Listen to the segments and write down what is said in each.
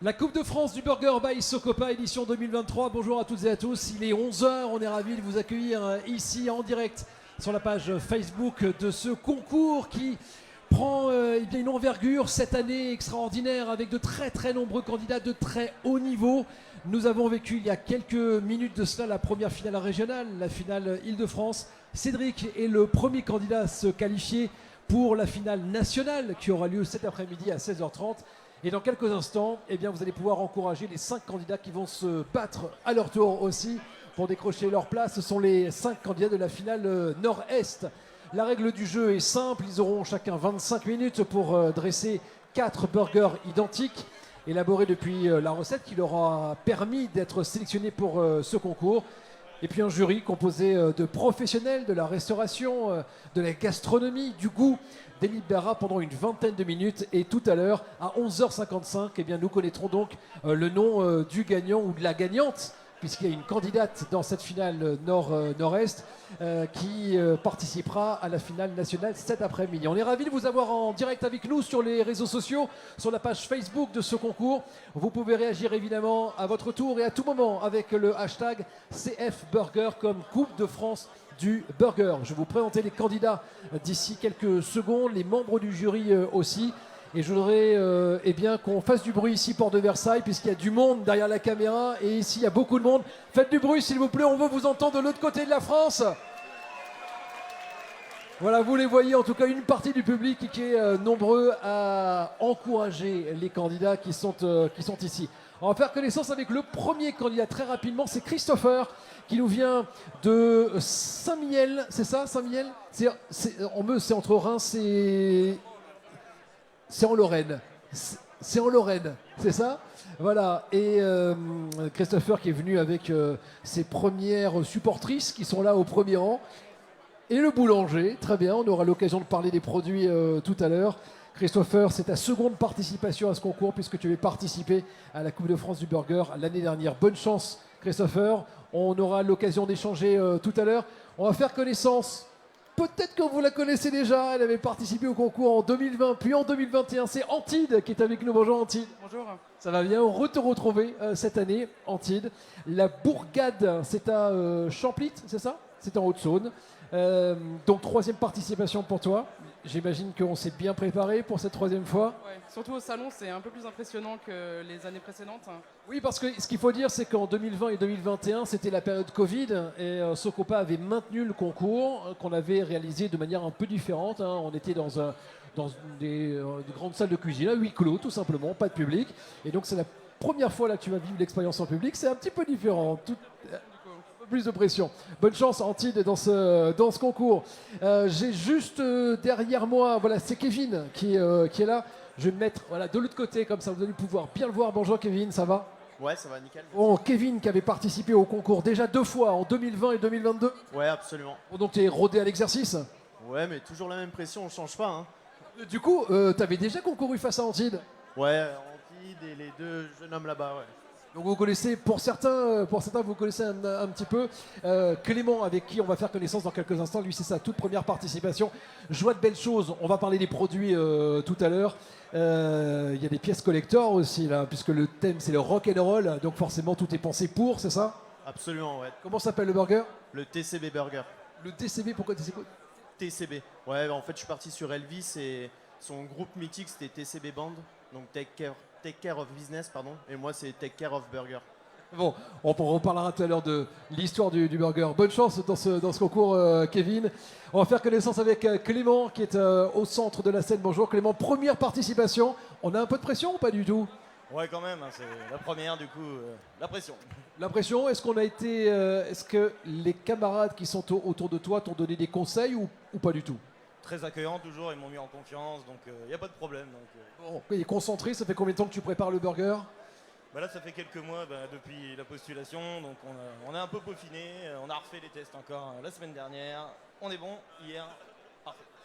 La Coupe de France du Burger by Socopa, édition 2023. Bonjour à toutes et à tous. Il est 11 h. On est ravis de vous accueillir ici en direct sur la page Facebook de ce concours qui prend une envergure cette année extraordinaire avec de très nombreux candidats de très haut niveau. Nous avons vécu il y a quelques minutes de cela la première finale régionale, la finale Île-de-France. Cédric est le premier candidat à se qualifier pour la finale nationale qui aura lieu cet après-midi à 16h30. Et dans quelques instants, eh bien, vous allez pouvoir encourager les 5 candidats qui vont se battre à leur tour aussi pour décrocher leur place. Ce sont les 5 candidats de la finale Nord-Est. La règle du jeu est simple. Ils auront chacun 25 minutes pour dresser 4 burgers identiques, élaborés depuis la recette qui leur a permis d'être sélectionnés pour ce concours. Et puis un jury composé de professionnels de la restauration, de la gastronomie, du goût, délibérera pendant une vingtaine de minutes. Et tout à l'heure, à 11h55, eh bien, nous connaîtrons donc le nom du gagnant ou de la gagnante, puisqu'il y a une candidate dans cette finale Nord-Est qui participera à la finale nationale cet après-midi. On est ravis de vous avoir en direct avec nous sur les réseaux sociaux, sur la page Facebook de ce concours. Vous pouvez réagir évidemment à votre tour et à tout moment avec le hashtag CFBurger comme Coupe de France du Burger. Je vais vous présenter les candidats d'ici quelques secondes, les membres du jury aussi. Et je voudrais eh bien, qu'on fasse du bruit ici, porte de Versailles, puisqu'il y a du monde derrière la caméra. Et ici, il y a beaucoup de monde. Faites du bruit, s'il vous plaît. On veut vous entendre de l'autre côté de la France. Voilà, vous les voyez, en tout cas, une partie du public qui est nombreux à encourager les candidats qui sont ici. On va faire connaissance avec le premier candidat très rapidement. C'est Christopher, qui nous vient de Saint-Mihiel. C'est ça, Saint-Mihiel? C'est entre Reims et... C'est en Lorraine. C'est en Lorraine, c'est ça? Voilà. Et Christopher qui est venu avec ses premières supportrices qui sont là au premier rang. Et le boulanger, très bien, on aura l'occasion de parler des produits tout à l'heure. Christopher, c'est ta seconde participation à ce concours puisque tu avais participé à la Coupe de France du Burger l'année dernière. Bonne chance, Christopher. On aura l'occasion d'échanger tout à l'heure. On va faire connaissance. Peut-être que vous la connaissez déjà, elle avait participé au concours en 2020, puis en 2021. C'est Antide qui est avec nous. Bonjour Antide. Bonjour. Ça va bien, on te retrouver cette année, Antide. La bourgade, c'est à Champlit, c'est ça? C'est en Haute-Saône. Donc troisième participation pour toi. J'imagine qu'on s'est bien préparé pour cette troisième fois. Ouais, surtout au salon, c'est un peu plus impressionnant que les années précédentes. Oui, parce que ce qu'il faut dire, c'est qu'en 2020 et 2021, c'était la période Covid et Socopa avait maintenu le concours qu'on avait réalisé de manière un peu différente. On était dans des grandes salles de cuisine, à huis clos, tout simplement, pas de public. Et donc c'est la première fois là que tu vas vivre l'expérience en public. C'est un petit peu différent. Plus de pression. Bonne chance Antide dans ce concours. J'ai juste derrière moi, voilà, c'est Kevin qui est là. Je vais me mettre voilà, de l'autre côté, comme ça vous allez pouvoir bien le voir. Bonjour Kevin, ça va? Ouais, ça va, nickel. Bon, Kevin qui avait participé au concours déjà 2 fois, en 2020 et 2022. Ouais, absolument. Bon, donc tu es rodé à l'exercice. Ouais, mais toujours la même pression, on change pas. Hein. Du coup, tu avais déjà concouru face à Antide? Ouais, Antide et les 2 jeunes hommes là-bas, ouais. Donc vous connaissez, pour certains vous connaissez un petit peu. Clément, avec qui on va faire connaissance dans quelques instants, lui c'est sa toute première participation. Joie de belles choses, on va parler des produits tout à l'heure. Il y a des pièces collector aussi là, puisque le thème c'est le rock and roll, donc forcément tout est pensé pour, c'est ça? Absolument, ouais. Comment s'appelle le burger? Le TCB Burger. Le TCB, pourquoi TCB? TCB. Ouais, en fait, je suis parti sur Elvis et son groupe mythique c'était TCB Band, donc Take Care of Business, pardon, et moi c'est Take Care of Burger. Bon, on reparlera tout à l'heure de l'histoire du burger. Bonne chance dans ce concours, Kevin. On va faire connaissance avec Clément qui est au centre de la scène. Bonjour Clément, première participation. On a un peu de pression ou pas du tout? Ouais, quand même, hein, c'est la première, du coup, la pression. La pression, est-ce que les camarades qui sont autour de toi t'ont donné des conseils ou pas du tout? Très accueillant toujours, ils m'ont mis en confiance, donc il n'y a pas de problème. Donc, Bon, et concentré, ça fait combien de temps que tu prépares le burger? bah là, ça fait quelques mois depuis la postulation, donc on a un peu peaufiné, on a refait les tests encore la semaine dernière. On est bon, hier,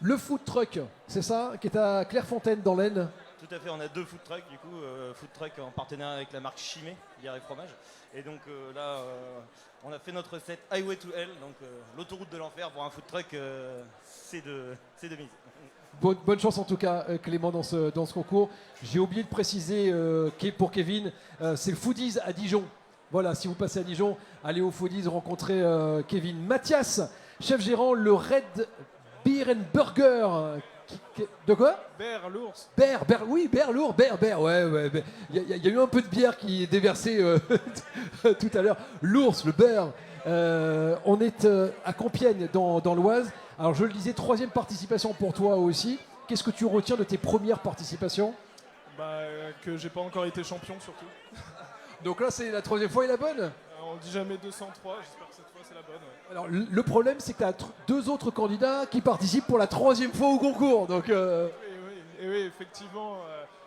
Le food truck, c'est ça, qui est à Clairefontaine dans l'Aisne. Tout à fait, on a 2 food trucks du coup, food truck en partenariat avec la marque Chimay, bière et fromage. Et donc là, on a fait notre recette Highway to Hell, donc l'autoroute de l'enfer pour un food truck, c'est de mise. Bonne chance en tout cas, Clément, dans ce concours. J'ai oublié de préciser pour Kevin, c'est le Foodies à Dijon. Voilà, si vous passez à Dijon, allez au Foodies rencontrer Kevin. Mathias, chef gérant, le Red Beer and Burger. De quoi? Bear, l'ours. Oui, lourd, ouais. Il y a eu un peu de bière qui est déversée tout à l'heure. L'ours, le bear. On est à Compiègne, dans l'Oise. Alors, je le disais, 3e participation pour toi aussi. Qu'est-ce que tu retiens de tes premières participations? Que j'ai pas encore été champion, surtout. Donc là, c'est la 3e fois et la bonne? On dit jamais 203, j'espère que cette fois c'est la bonne. Ouais. Alors, le problème, c'est que tu as 2 autres candidats qui participent pour la 3e fois au concours. Donc, Oui, effectivement,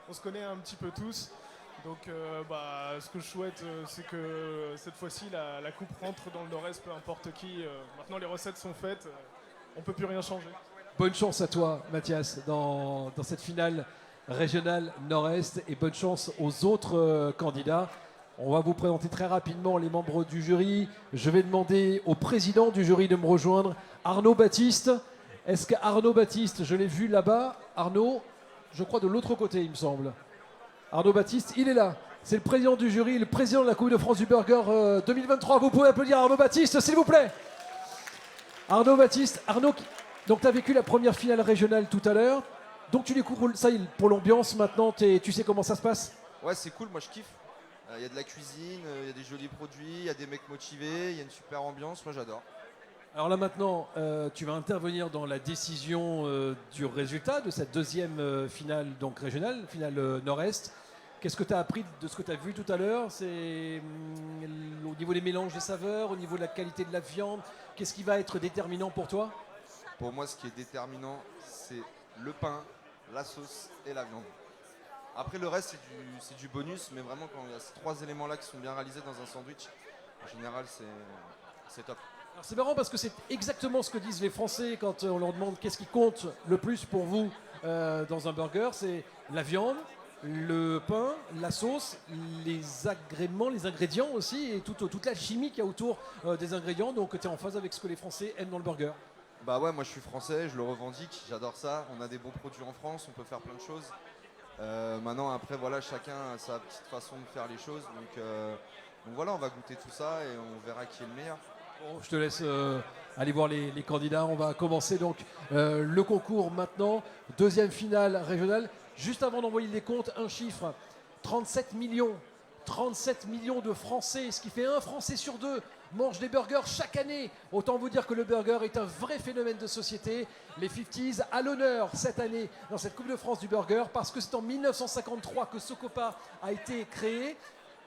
on se connaît un petit peu tous. Donc, ce que je souhaite, c'est que cette fois-ci, la coupe rentre dans le Nord-Est, peu importe qui. Maintenant, les recettes sont faites, on peut plus rien changer. bonne chance à toi, Mathias, dans cette finale régionale Nord-Est. Et bonne chance aux autres candidats. On va vous présenter très rapidement les membres du jury. Je vais demander au président du jury de me rejoindre, Arnaud Baptiste. Est-ce qu'Arnaud Baptiste, je l'ai vu là-bas, Arnaud, je crois de l'autre côté, il me semble. Arnaud Baptiste, il est là. C'est le président du jury, le président de la Coupe de France du Burger 2023. Vous pouvez applaudir Arnaud Baptiste, s'il vous plaît. Arnaud Baptiste, donc tu as vécu la première finale régionale tout à l'heure. Donc tu découvres ça pour l'ambiance maintenant, tu sais comment ça se passe? Ouais, c'est cool, moi je kiffe. Il y a de la cuisine, il y a des jolis produits, il y a des mecs motivés, il y a une super ambiance, moi j'adore. Alors là maintenant, tu vas intervenir dans la décision du résultat de cette deuxième finale donc régionale, finale Nord-Est. Qu'est-ce que tu as appris de ce que tu as vu tout à l'heure? C'est au niveau des mélanges de saveurs, au niveau de la qualité de la viande. Qu'est-ce qui va être déterminant pour toi? Pour moi, ce qui est déterminant, c'est le pain, la sauce et la viande. Après, le reste, c'est du bonus, mais vraiment, quand il y a ces trois éléments-là qui sont bien réalisés dans un sandwich, en général, c'est top. Alors c'est marrant parce que c'est exactement ce que disent les Français quand on leur demande qu'est-ce qui compte le plus pour vous dans un burger. C'est la viande, le pain, la sauce, les agréments, les ingrédients aussi et toute la chimie qu'il y a autour des ingrédients. Donc tu es en phase avec ce que les Français aiment dans le burger. Bah ouais, moi je suis français, je le revendique, j'adore ça. On a des bons produits en France, on peut faire plein de choses. Maintenant, après, voilà, chacun a sa petite façon de faire les choses. Donc voilà, on va goûter tout ça et on verra qui est le meilleur. Bon, je te laisse aller voir les candidats. On va commencer donc le concours maintenant. Deuxième finale régionale. Juste avant d'envoyer les comptes, un chiffre. 37 millions. 37 millions de Français, ce qui fait un Français sur deux mange des burgers chaque année. Autant vous dire que le burger est un vrai phénomène de société. Les 50s à l'honneur cette année dans cette Coupe de France du burger parce que c'est en 1953 que Socopa a été créé.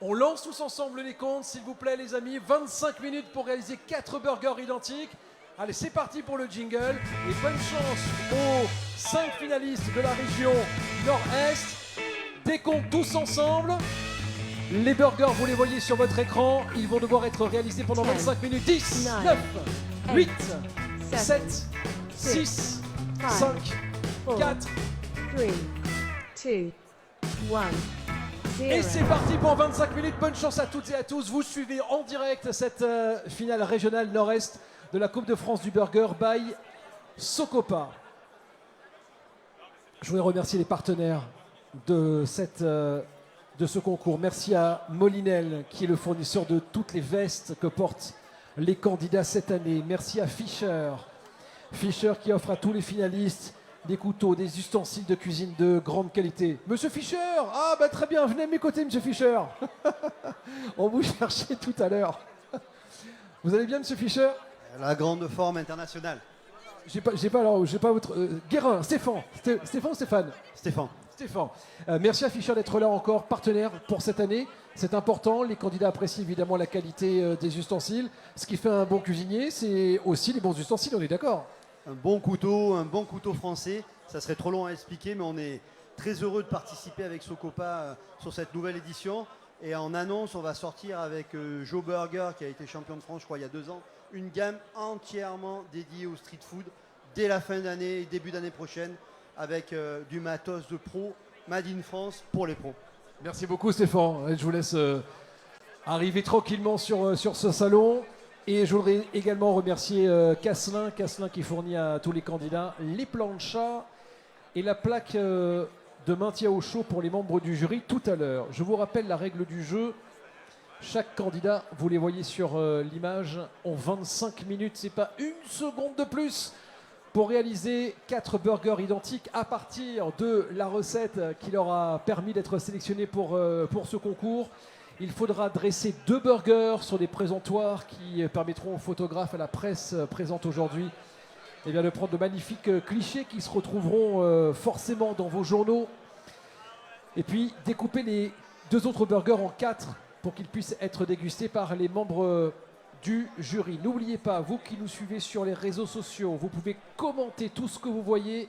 On lance tous ensemble les comptes, s'il vous plaît les amis. 25 minutes pour réaliser 4 burgers identiques. Allez, c'est parti pour le jingle. Et bonne chance aux 5 finalistes de la région Nord-Est. Décompte tous ensemble. Les burgers, vous les voyez sur votre écran. Ils vont devoir être réalisés pendant 25 minutes. 10, 9, 8, 7, 6, 5, 4. 3, 2, 1. Et c'est parti pour 25 minutes. Bonne chance à toutes et à tous. Vous suivez en direct cette finale régionale Nord-Est de la Coupe de France du Burger by Socopa. Je voudrais remercier les partenaires de ce concours. Merci à Molinel qui est le fournisseur de toutes les vestes que portent les candidats cette année. Merci à Fischer. Fischer qui offre à tous les finalistes des couteaux, des ustensiles de cuisine de grande qualité. Monsieur Fischer, ah bah très bien, venez à mes côtés, Monsieur Fischer. On vous cherchait tout à l'heure. Vous allez bien, Monsieur Fischer? La grande forme internationale. J'ai pas votre Guérin, Stéphane ou Stéphane? Stéphane. Merci à Fischer d'être là encore, partenaire pour cette année. C'est important, les candidats apprécient évidemment la qualité des ustensiles. Ce qui fait un bon cuisinier, c'est aussi les bons ustensiles, on est d'accord? Un bon couteau français. Ça serait trop long à expliquer, mais on est très heureux de participer avec Socopa sur cette nouvelle édition. Et en annonce, on va sortir avec Joe Burger, qui a été champion de France, je crois, il y a 2 ans, une gamme entièrement dédiée au street food, dès la fin d'année et début d'année prochaine avec du matos de pro, Made in France pour les pros. Merci beaucoup Stéphane. Je vous laisse arriver tranquillement sur ce salon. Et je voudrais également remercier Casselin qui fournit à tous les candidats les planchas et la plaque de maintien au chaud pour les membres du jury tout à l'heure. Je vous rappelle la règle du jeu. Chaque candidat, vous les voyez sur l'image, ont 25 minutes, c'est pas une seconde de plus, pour réaliser 4 burgers identiques à partir de la recette qui leur a permis d'être sélectionnés pour ce concours. Il faudra dresser 2 burgers sur des présentoirs qui permettront aux photographes, à la presse présente aujourd'hui, de prendre de magnifiques clichés qui se retrouveront forcément dans vos journaux. Et puis découper les 2 autres burgers en 4 pour qu'ils puissent être dégustés par les membres du jury. N'oubliez pas, vous qui nous suivez sur les réseaux sociaux, vous pouvez commenter tout ce que vous voyez,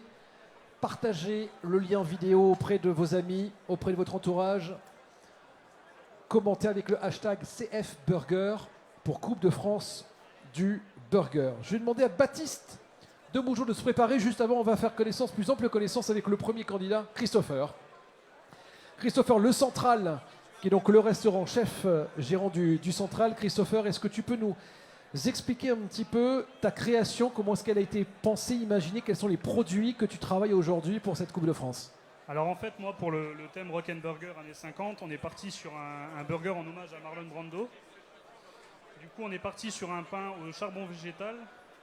partager le lien vidéo auprès de vos amis, auprès de votre entourage. Commentez avec le hashtag CFBurger pour Coupe de France du Burger. Je vais demander à Baptiste de Mougeot de se préparer. Juste avant, on va faire connaissance, plus ample connaissance avec le premier candidat, Christopher. Christopher, le Central, qui est donc le restaurant chef gérant du Central. Christopher, est-ce que tu peux nous expliquer un petit peu ta création, comment est-ce qu'elle a été pensée, imaginée, quels sont les produits que tu travailles aujourd'hui pour cette Coupe de France? Alors en fait, moi, pour le thème Rock'n'Burger années 50, on est parti sur un burger en hommage à Marlon Brando. Du coup, on est parti sur un pain au charbon végétal,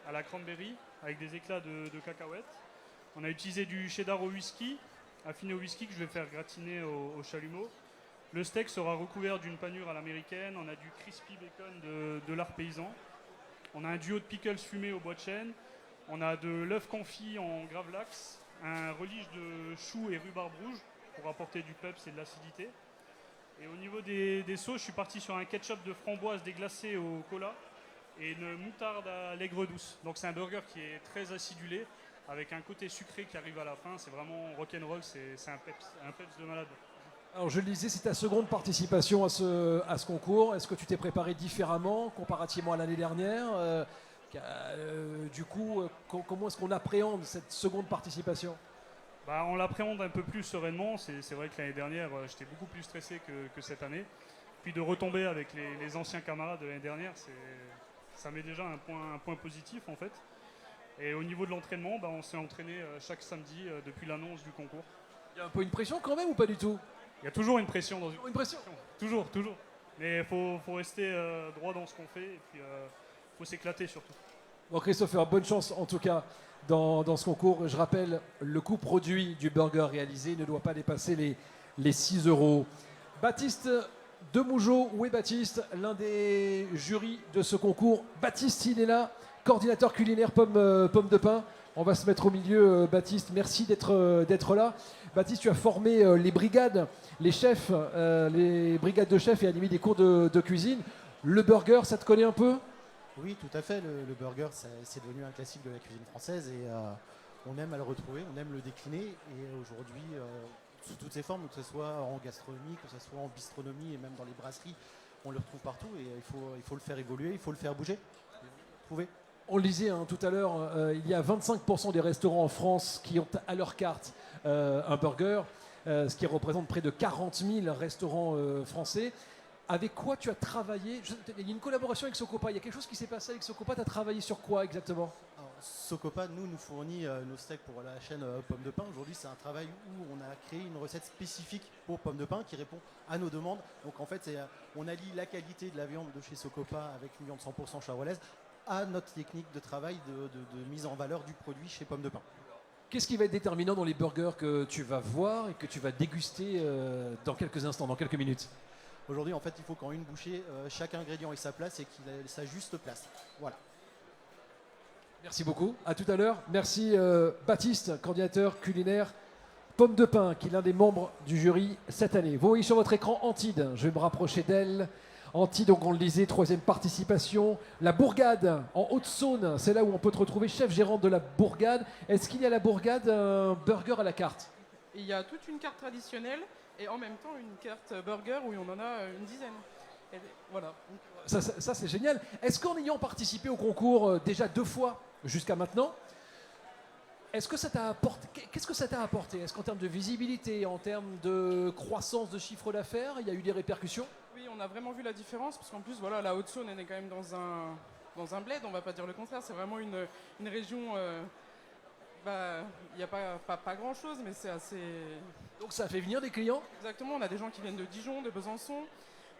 à la cranberry, avec des éclats de cacahuètes. On a utilisé du cheddar au whisky, affiné au whisky, que je vais faire gratiner au chalumeau. Le steak sera recouvert d'une panure à l'américaine. On a du crispy bacon de l'art paysan. On a un duo de pickles fumés au bois de chêne. On a de l'œuf confit en gravlax, un relish de choux et rhubarbe rouge pour apporter du peps et de l'acidité. Et au niveau des sauces, je suis parti sur un ketchup de framboise déglacé au cola et une moutarde à l'aigre douce. Donc c'est un burger qui est très acidulé avec un côté sucré qui arrive à la fin. C'est vraiment rock'n'roll, c'est un peps de malade. Alors je le disais, c'est ta seconde participation à ce concours. Est-ce que tu t'es préparé différemment comparativement à l'année dernière du coup, comment est-ce qu'on appréhende cette seconde participation? On l'appréhende un peu plus sereinement. C'est vrai que l'année dernière, j'étais beaucoup plus stressé que cette année. Puis de retomber avec les anciens camarades de l'année dernière, ça met déjà un point positif en fait. Et au niveau de l'entraînement, on s'est entraîné chaque samedi depuis l'annonce du concours. Il y a un peu une pression quand même ou pas du tout? Il y a toujours une pression dans une pression. Toujours. Mais il faut rester droit dans ce qu'on fait et puis faut s'éclater surtout. Bon Christopher, bonne chance en tout cas dans ce concours. Je rappelle, le coût produit du burger réalisé ne doit pas dépasser les 6 €. Baptiste de Mougeot, où est Baptiste? L'un des jurys de ce concours. Baptiste, il est là, coordinateur culinaire pomme de pain. On va se mettre au milieu, Baptiste. Merci d'être là. Baptiste, tu as formé les brigades, les chefs, les brigades de chefs et animé des cours de cuisine. Le burger, ça te connaît un peu? Oui, tout à fait. Le burger, c'est devenu un classique de la cuisine française et on aime à le retrouver, on aime le décliner. Et aujourd'hui, sous toutes ses formes, que ce soit en gastronomie, que ce soit en bistronomie et même dans les brasseries, on le retrouve partout et il faut le faire évoluer, il faut le faire bouger. Trouver. On le disait tout à l'heure, il y a 25% des restaurants en France qui ont à leur carte un burger, ce qui représente près de 40 000 restaurants français. Avec quoi tu as travaillé? Il y a une collaboration avec Socopa, il y a quelque chose qui s'est passé avec Socopa, tu as travaillé sur quoi exactement? Alors, Socopa nous fournit nos steaks pour la chaîne Pomme de Pain. Aujourd'hui, c'est un travail où on a créé une recette spécifique pour Pomme de Pain qui répond à nos demandes. Donc en fait, on allie la qualité de la viande de chez Socopa avec une viande 100% charolaise à notre technique de travail de mise en valeur du produit chez Pomme de Pain. Qu'est-ce qui va être déterminant dans les burgers que tu vas voir et que tu vas déguster dans quelques instants, dans quelques minutes? Aujourd'hui, en fait, il faut qu'en une bouchée, chaque ingrédient ait sa place et qu'il ait sa juste place. Voilà. Merci beaucoup. À tout à l'heure. Merci Baptiste, coordinateur culinaire Pomme de Pain, qui est l'un des membres du jury cette année. Vous voyez sur votre écran Antide. Je vais me rapprocher d'elle. Antide, donc on le disait, 3e participation. La Bourgade, en Haute-Saône, c'est là où on peut te retrouver, chef gérant de la Bourgade. Est-ce qu'il y a à la Bourgade un burger à la carte? Il y a toute une carte traditionnelle et en même temps une carte burger où on en a une dizaine. Et voilà. Ça c'est génial. Est-ce qu'en ayant participé au concours déjà 2 fois jusqu'à maintenant, Est-ce que ça t'a apporté, qu'est-ce que ça t'a apporté? Est-ce qu'en termes de visibilité, en termes de croissance de chiffre d'affaires, il y a eu des répercussions? Oui, on a vraiment vu la différence parce qu'en plus, voilà, la Haute-Saône, elle est quand même dans un bled, on va pas dire le contraire. C'est vraiment une région. Il n'y a pas grand-chose, mais c'est assez. Donc ça a fait venir des clients? Exactement, on a des gens qui viennent de Dijon, de Besançon,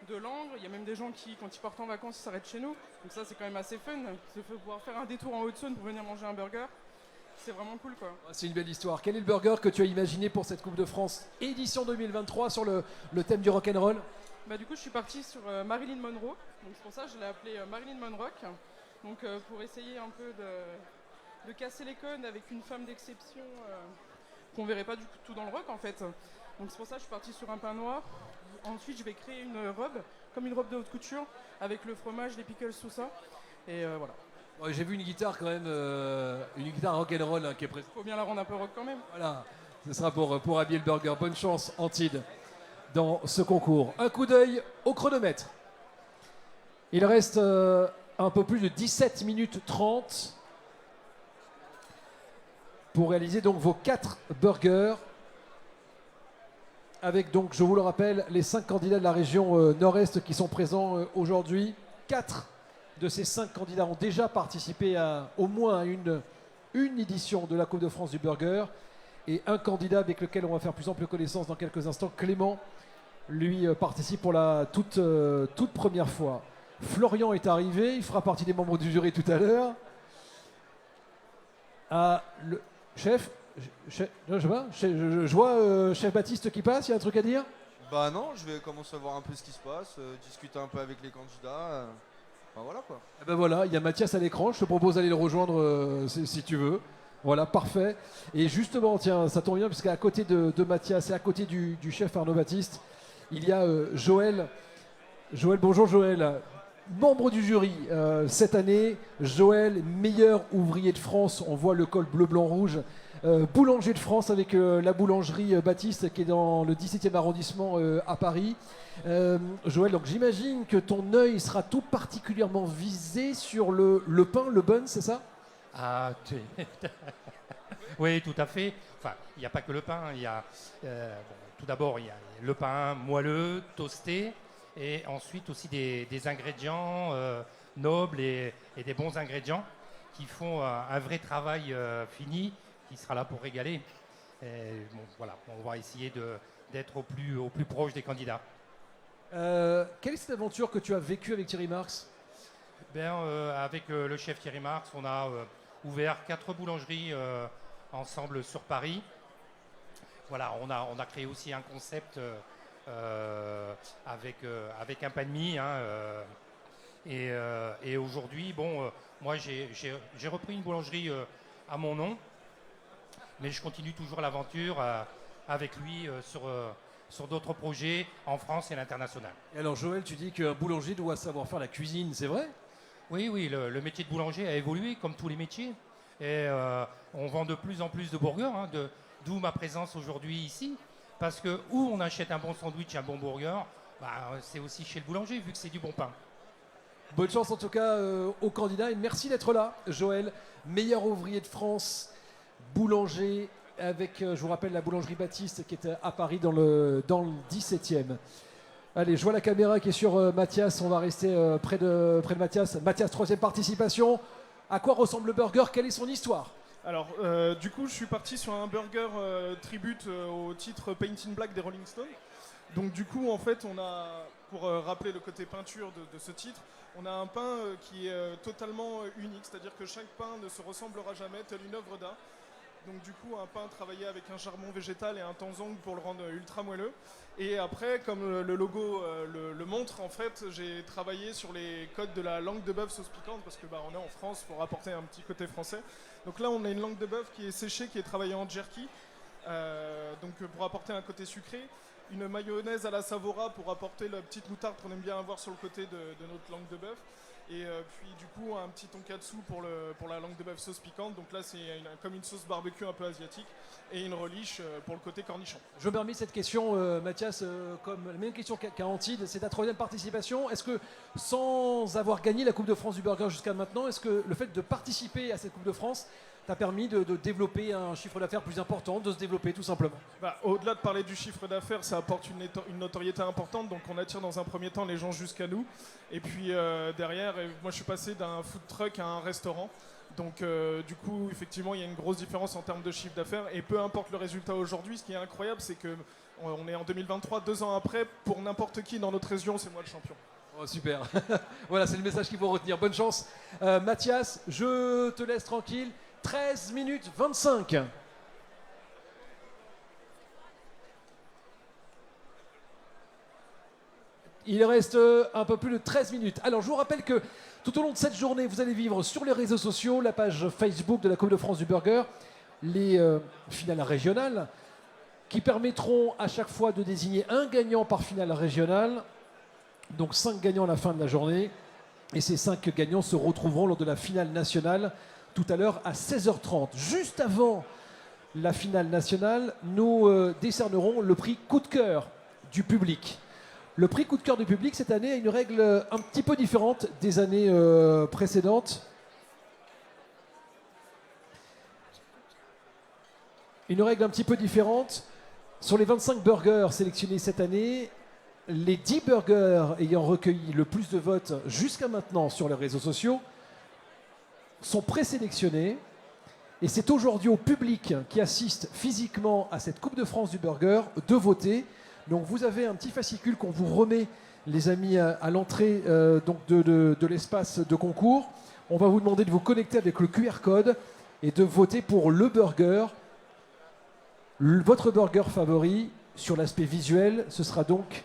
de Langres. Il y a même des gens qui, quand ils partent en vacances, ils s'arrêtent chez nous. Donc ça, c'est quand même assez fun. De pouvoir faire un détour en Haute-Saône pour venir manger un burger, c'est vraiment cool, quoi. C'est une belle histoire. Quel est le burger que tu as imaginé pour cette Coupe de France édition 2023 sur le thème du rock'n'roll? Du coup, je suis partie sur Marilyn Monroe. Donc c'est pour ça que je l'ai appelé Marilyn Monroe. Donc pour essayer un peu de casser les codes avec une femme d'exception qu'on verrait pas du tout dans le rock en fait. Donc c'est pour ça que je suis partie sur un pain noir. Ensuite, je vais créer une robe, comme une robe de haute couture, avec le fromage, les pickles, tout ça. Et voilà. Ouais, j'ai vu une guitare quand même, une guitare rock'n'roll hein, qui est présente. Faut bien la rendre un peu rock quand même. Voilà, ce sera pour habiller le burger. Bonne chance, Antide, dans ce concours. Un coup d'œil au chronomètre. Il reste un peu plus de 17 minutes 30 pour réaliser donc vos 4 burgers. Avec donc, je vous le rappelle, les 5 candidats de la région nord-est qui sont présents aujourd'hui. 4 de ces 5 candidats ont déjà participé à au moins une édition de la Coupe de France du burger. Et un candidat avec lequel on va faire plus ample connaissance dans quelques instants, Clément, lui participe pour la toute première fois. Florian est arrivé, il fera partie des membres du jury tout à l'heure. Le chef, je vois chef Baptiste qui passe, il y a un truc à dire? Bah non, je vais commencer à voir un peu ce qui se passe, discuter un peu avec les candidats. Enfin voilà quoi. Et ben voilà, il y a Mathias à l'écran, je te propose d'aller le rejoindre si tu veux. Voilà, parfait. Et justement, tiens, ça tombe bien, parce qu'à côté de Mathias et à côté du chef Arnaud Baptiste, il y a Joël. Joël, bonjour Joël. Membre du jury cette année, Joël, meilleur ouvrier de France, on voit le col bleu, blanc, rouge. Boulanger de France avec la boulangerie Baptiste qui est dans le 17e arrondissement à Paris. Joël, donc j'imagine que ton œil sera tout particulièrement visé sur le pain, le bun, c'est ça? Ah, oui, tout à fait. Enfin, il n'y a pas que le pain. Il y a, tout d'abord, il y a le pain moelleux, toasté, et ensuite aussi des ingrédients nobles et des bons ingrédients qui font un vrai travail fini, qui sera là pour régaler. Et, bon, voilà, on va essayer d'être au plus proche des candidats. Quelle est cette aventure que tu as vécue avec Thierry Marx? Avec le chef Thierry Marx, on a ouvert 4 boulangeries ensemble sur Paris. Voilà, on a créé aussi un concept avec un pain de mie. Et aujourd'hui, moi j'ai repris une boulangerie à mon nom, mais je continue toujours l'aventure avec lui sur d'autres projets en France et à l'international. Et alors Joël, tu dis qu'un boulanger doit savoir faire la cuisine, c'est vrai? Oui, le métier de boulanger a évolué comme tous les métiers. Et on vend de plus en plus de burgers, d'où ma présence aujourd'hui ici. Parce que où on achète un bon sandwich, un bon burger, c'est aussi chez le boulanger, vu que c'est du bon pain. Bonne chance en tout cas aux candidats et merci d'être là, Joël. Meilleur ouvrier de France, boulanger avec, je vous rappelle, la boulangerie Baptiste qui est à Paris dans le 17e. Allez, je vois la caméra qui est sur Mathias, on va rester près de Mathias. Mathias, 3e participation. À quoi ressemble le burger? Quelle est son histoire? Alors, du coup, je suis parti sur un burger tribute au titre Paint in Black des Rolling Stones. Donc, du coup, en fait, on a, pour rappeler le côté peinture de ce titre, on a un pain qui est totalement unique, c'est-à-dire que chaque pain ne se ressemblera jamais, telle une œuvre d'art. Donc du coup un pain travaillé avec un charbon végétal et un tanzong pour le rendre ultra moelleux. Et après, comme le logo le montre, en fait, j'ai travaillé sur les codes de la langue de bœuf sauce piquante parce que on est en France pour apporter un petit côté français. Donc là on a une langue de bœuf qui est séchée, qui est travaillée en jerky, donc pour apporter un côté sucré. Une mayonnaise à la Savora pour apporter la petite moutarde qu'on aime bien avoir sur le côté de notre langue de bœuf. Et puis du coup un petit tonkatsu pour la langue de bœuf sauce piquante. Donc là c'est comme une sauce barbecue un peu asiatique. Et une relish pour le côté cornichon. Je me permets cette question Mathias, comme la même question qu'à Antide. C'est ta 3e participation. Est-ce que sans avoir gagné la Coupe de France du burger jusqu'à maintenant, est-ce que le fait de participer à cette Coupe de France t'a permis de développer un chiffre d'affaires plus important, de se développer tout simplement? Au-delà de parler du chiffre d'affaires, ça apporte une notoriété importante, donc on attire dans un premier temps les gens jusqu'à nous. Et puis derrière, moi je suis passé d'un food truck à un restaurant. Donc du coup, effectivement, il y a une grosse différence en termes de chiffre d'affaires. Et peu importe le résultat aujourd'hui, ce qui est incroyable, c'est qu'on est en 2023, 2 ans après, pour n'importe qui dans notre région, c'est moi le champion. Oh, super. Voilà, c'est le message qu'il faut retenir. Bonne chance. Mathias, je te laisse tranquille. 13 minutes 25. Il reste un peu plus de 13 minutes. Alors, je vous rappelle que tout au long de cette journée, vous allez vivre sur les réseaux sociaux, la page Facebook de la Coupe de France du Burger, les finales régionales qui permettront à chaque fois de désigner un gagnant par finale régionale. Donc 5 gagnants à la fin de la journée. Et ces 5 gagnants se retrouveront lors de la finale nationale tout à l'heure à 16h30. Juste avant la finale nationale, nous décernerons le prix coup de cœur du public. Le prix coup de cœur du public cette année a une règle un petit peu différente des années précédentes. Une règle un petit peu différente. Sur les 25 burgers sélectionnés cette année, les 10 burgers ayant recueilli le plus de votes jusqu'à maintenant sur les réseaux sociaux sont présélectionnés. Et c'est aujourd'hui au public qui assiste physiquement à cette Coupe de France du Burger de voter. Donc vous avez un petit fascicule qu'on vous remet, les amis, à l'entrée donc de l'espace de concours. On va vous demander de vous connecter avec le QR code et de voter pour le burger, votre burger favori. Sur l'aspect visuel, ce sera donc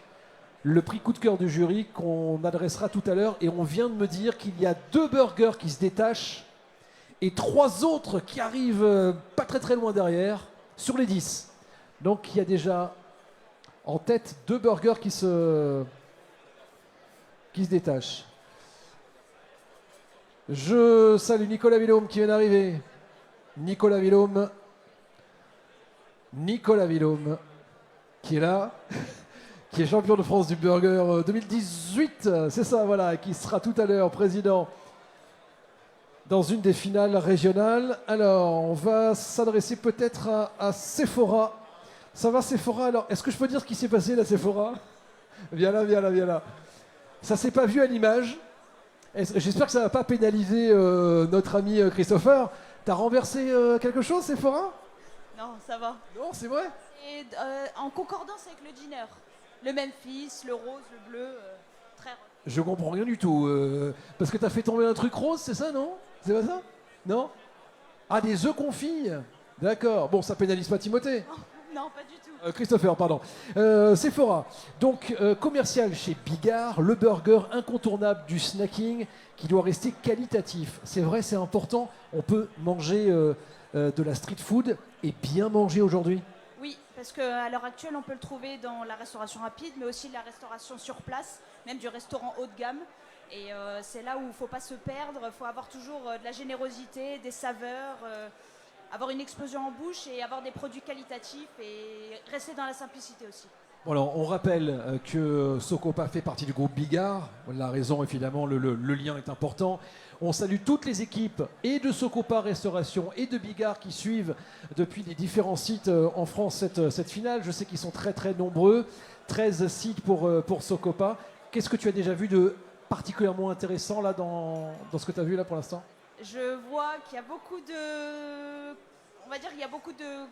le prix coup de cœur du jury qu'on adressera tout à l'heure. Et on vient de me dire qu'il y a 2 burgers qui se détachent et 3 autres qui arrivent pas très très loin derrière sur les 10. Donc il y a déjà en tête 2 burgers qui se détachent. Je salue Nicolas Villaume qui vient d'arriver. Nicolas Villaume qui est là, qui est champion de France du Burger 2018, c'est ça, voilà, qui sera tout à l'heure président dans une des finales régionales. Alors, on va s'adresser peut-être à Sephora. Ça va, Sephora? Alors, est-ce que je peux dire ce qui s'est passé, là, Sephora? Viens là, viens là, viens là. Ça s'est pas vu à l'image. J'espère que ça va pas pénaliser notre ami Christopher. T'as renversé quelque chose, Sephora? Non, ça va. Non, c'est vrai? Et en concordance avec le dinner. Le Memphis, le rose, le bleu, très... Je comprends rien du tout. Parce que t'as fait tomber un truc rose, c'est ça, non? C'est pas ça? Non? Ah, des œufs confits? D'accord. Bon, ça pénalise pas Timothée? Non, pas du tout. Christopher, pardon. Sephora, donc commercial chez Bigard, le burger incontournable du snacking qui doit rester qualitatif. C'est vrai, c'est important. On peut manger de la street food et bien manger aujourd'hui. Oui, parce qu'à l'heure actuelle, on peut le trouver dans la restauration rapide, mais aussi la restauration sur place, même du restaurant haut de gamme. Et c'est là où il ne faut pas se perdre, il faut avoir toujours de la générosité, des saveurs, avoir une explosion en bouche et avoir des produits qualitatifs et rester dans la simplicité aussi. Bon, alors, on rappelle que Socopa fait partie du groupe Bigard. La raison, évidemment, le lien est important. On salue toutes les équipes et de Socopa Restauration et de Bigard qui suivent depuis les différents sites en France cette finale. Je sais qu'ils sont très très nombreux. 13 sites pour Socopa. Qu'est-ce que tu as déjà vu de particulièrement intéressant là dans ce que tu as vu là pour l'instant? Je vois qu'il y a beaucoup de... On va dire qu'il y a beaucoup de...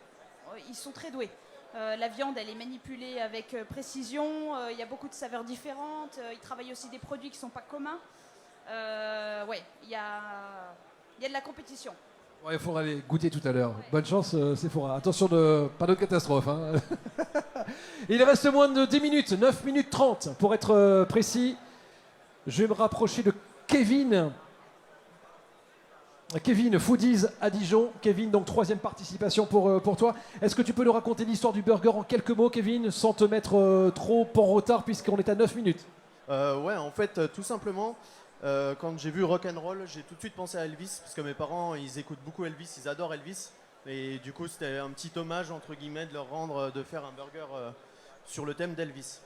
Ils sont très doués. La viande, elle est manipulée avec précision. Il y a beaucoup de saveurs différentes. Ils travaillent aussi des produits qui ne sont pas communs. Ouais, il y a de la compétition. Ouais, il faudra aller goûter tout à l'heure. Ouais. Bonne chance, Sephora. Attention, pas de catastrophe. Hein. Il reste moins de 10 minutes, 9 minutes 30 pour être précis. Je vais me rapprocher de Kevin. Kevin, Foodies à Dijon. Kevin, donc 3e participation pour toi. Est-ce que tu peux nous raconter l'histoire du burger en quelques mots, Kevin, sans te mettre trop en retard puisqu'on est à 9 minutes? Ouais, en fait, tout simplement, quand j'ai vu Rock'n'Roll, j'ai tout de suite pensé à Elvis, parce que mes parents, ils écoutent beaucoup Elvis, ils adorent Elvis. Et du coup, c'était un petit hommage, entre guillemets, de leur rendre, de faire un burger sur le thème d'Elvis.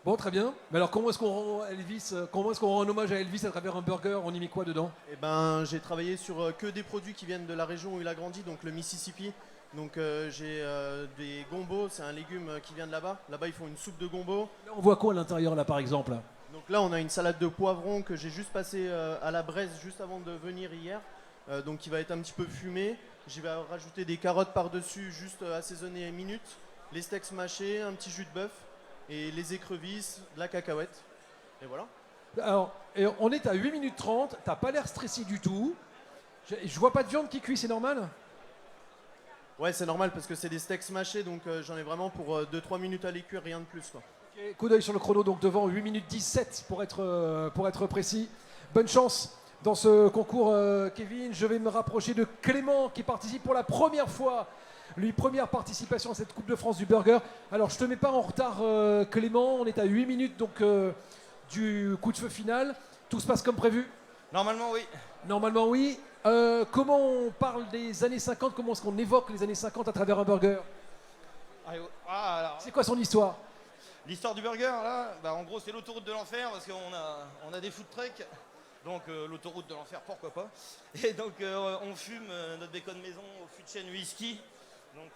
Bon, très bien. Mais alors, comment est-ce qu'on rend Elvis, comment est-ce qu'on rend un hommage à Elvis à travers un burger? On y met quoi dedans? Eh ben, j'ai travaillé sur que des produits qui viennent de la région où il a grandi, donc le Mississippi. Donc j'ai des gombos, c'est un légume qui vient de là-bas. Là-bas, ils font une soupe de gombo. Là, on voit quoi à l'intérieur, là, par exemple? Donc là, on a une salade de poivrons que j'ai juste passée à la braise juste avant de venir hier. Donc qui va être un petit peu fumé. J'y vais rajouter des carottes par-dessus, juste assaisonnées minutes. Les steaks mâchés, un petit jus de bœuf. Et les écrevisses, de la cacahuète. Et voilà. Alors, on est à 8 minutes 30. T'as pas l'air stressé du tout. Je vois pas de viande qui cuit, c'est normal? Ouais, c'est normal parce que c'est des steaks mâchés, donc j'en ai vraiment pour 2-3 minutes à les cuire, rien de plus, quoi. Ok, coup d'œil sur le chrono, donc devant 8 minutes 17 pour être précis. Bonne chance dans ce concours, Kevin. Je vais me rapprocher de Clément qui participe pour la première fois. Lui, première participation à cette Coupe de France du burger. Alors, je te mets pas en retard, Clément. On est à 8 minutes donc du coup de feu final. Tout se passe comme prévu? Normalement, oui. Normalement, oui. Comment on parle des années 50? Comment est-ce qu'on évoque les années 50 à travers un burger? C'est quoi son histoire? L'histoire du burger, là, bah, en gros, c'est l'autoroute de l'enfer parce qu'on a des food trucks. Donc l'autoroute de l'enfer, pourquoi pas. Et donc on fume notre bacon maison au fût de chêne whisky. Donc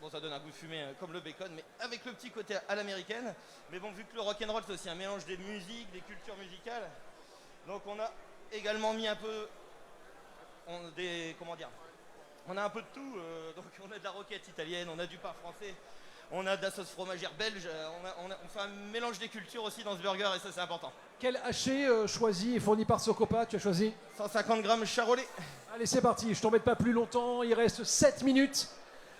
bon, ça donne un goût de fumée comme le bacon, mais avec le petit côté à l'américaine. Mais bon, vu que le rock'n'roll c'est aussi un mélange des musiques, des cultures musicales, donc on a également mis un peu on a un peu de tout. Donc on a de la roquette italienne, on a du pain français, on a de la sauce fromagère belge, on fait un mélange des cultures aussi dans ce burger et ça c'est important. Quel haché choisi et fourni par Socopa tu as choisi? 150 grammes charolais. Allez, c'est parti, je t'embête pas plus longtemps, il reste 7 minutes.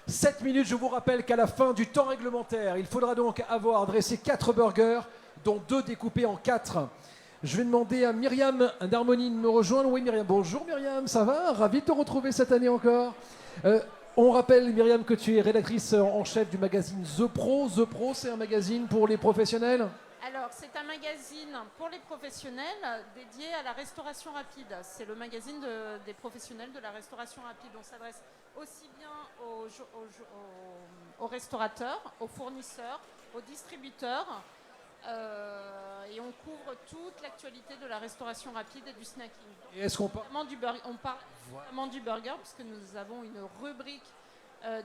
7 minutes, je vous rappelle qu'à la fin du temps réglementaire, il faudra donc avoir dressé 4 burgers, dont 2 découpés en 4. Je vais demander à Myriam d'Harmonie de me rejoindre. Oui, Myriam, bonjour Myriam, ça va? Ravi de te retrouver cette année encore. On rappelle, Myriam, que tu es rédactrice en chef du magazine The Pro. The Pro, c'est un magazine pour les professionnels? Alors, c'est un magazine pour les professionnels dédié à la restauration rapide. C'est le magazine des professionnels de la restauration rapide. On s'adresse aussi bien aux restaurateurs, aux fournisseurs, aux distributeurs. Et on couvre toute l'actualité de la restauration rapide et du snacking. Et est-ce qu'on parle On parle vraiment du burger, puisque nous avons une rubrique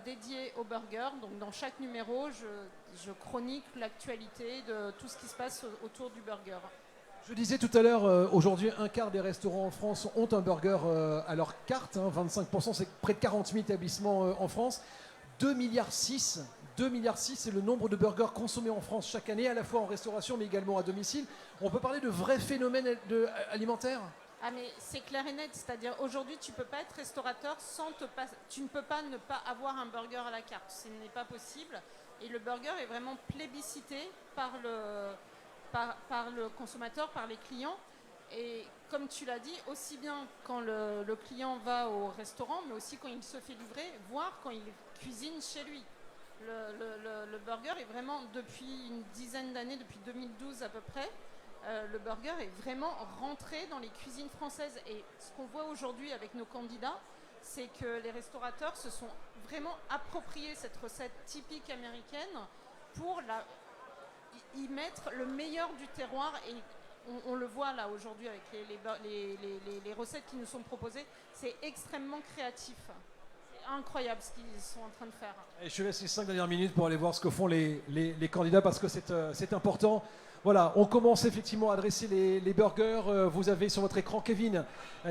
dédiée au burger. Donc dans chaque numéro, je chronique l'actualité de tout ce qui se passe autour du burger. Je disais tout à l'heure, aujourd'hui, un quart des restaurants en France ont un burger à leur carte. 25%, c'est près de 40 000 établissements en France. 2,6 milliards. 2,6 milliards, c'est le nombre de burgers consommés en France chaque année, à la fois en restauration mais également à domicile. On peut parler de vrais phénomènes alimentaires? Ah mais c'est clair et net, c'est-à-dire aujourd'hui tu ne peux pas être restaurateur tu ne peux pas ne pas avoir un burger à la carte, ce n'est pas possible. Et le burger est vraiment plébiscité par le consommateur, par les clients. Et comme tu l'as dit, aussi bien quand le client va au restaurant, mais aussi quand il se fait livrer, voire quand il cuisine chez lui. Le burger est vraiment, depuis une dizaine d'années, depuis 2012 à peu près, le burger est vraiment rentré dans les cuisines françaises. Et ce qu'on voit aujourd'hui avec nos candidats, c'est que les restaurateurs se sont vraiment appropriés cette recette typique américaine pour y mettre le meilleur du terroir. Et on le voit là aujourd'hui avec les recettes qui nous sont proposées, c'est extrêmement créatif. C'est incroyable ce qu'ils sont en train de faire. Et je laisse les 5 dernières minutes pour aller voir ce que font les candidats parce que c'est important. Voilà, on commence effectivement à dresser les burgers. Vous avez sur votre écran Kevin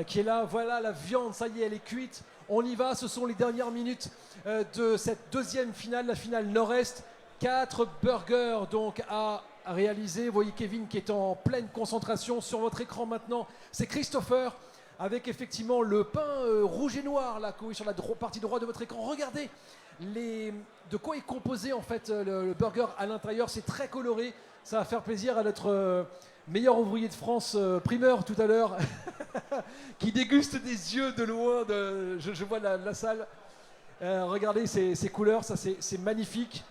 qui est là. Voilà, la viande, ça y est, elle est cuite. On y va, ce sont les dernières minutes de cette deuxième finale, la finale nord-est. 4 burgers donc à réaliser. Vous voyez Kevin qui est en pleine concentration sur votre écran maintenant. C'est Christopher avec effectivement le pain rouge et noir là, sur la partie droite de votre écran. Regardez de quoi est composé en fait le burger à l'intérieur. C'est très coloré. Ça va faire plaisir à notre meilleur ouvrier de France, primeur tout à l'heure, qui déguste des yeux de loin. Je vois la salle. Regardez ces couleurs, ça c'est magnifique.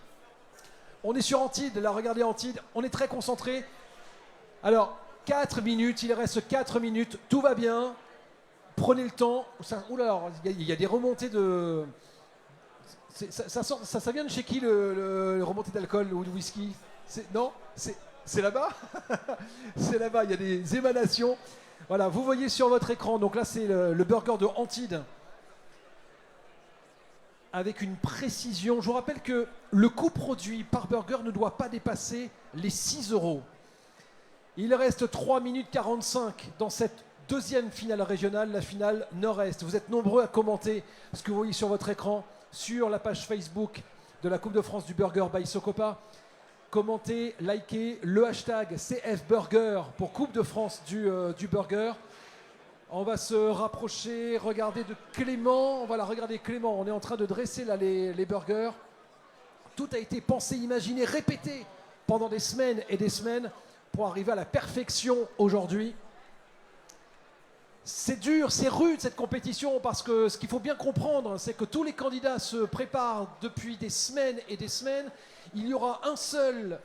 On est sur Antide, là regardez Antide, on est très concentré. Alors, 4 minutes, il reste 4 minutes, tout va bien. Prenez le temps. Il y a des remontées de... Ça vient de chez qui le remontée d'alcool ou de whisky? Non, C'est là-bas. C'est là-bas, il y a des émanations. Voilà, vous voyez sur votre écran, donc là c'est le burger de Antide. Avec une précision. Je vous rappelle que le coût produit par burger ne doit pas dépasser les 6 €. Il reste 3 minutes 45 dans cette deuxième finale régionale, la finale Nord-Est. Vous êtes nombreux à commenter ce que vous voyez sur votre écran, sur la page Facebook de la Coupe de France du Burger by Socopa. Commentez, likez le hashtag CFBurger pour Coupe de France du Burger. On va se rapprocher, regarder de Clément. Voilà, regardez Clément, on est en train de dresser là les burgers. Tout a été pensé, imaginé, répété pendant des semaines et des semaines pour arriver à la perfection aujourd'hui. C'est dur, c'est rude cette compétition parce que ce qu'il faut bien comprendre, c'est que tous les candidats se préparent depuis des semaines et des semaines. Il y aura un seul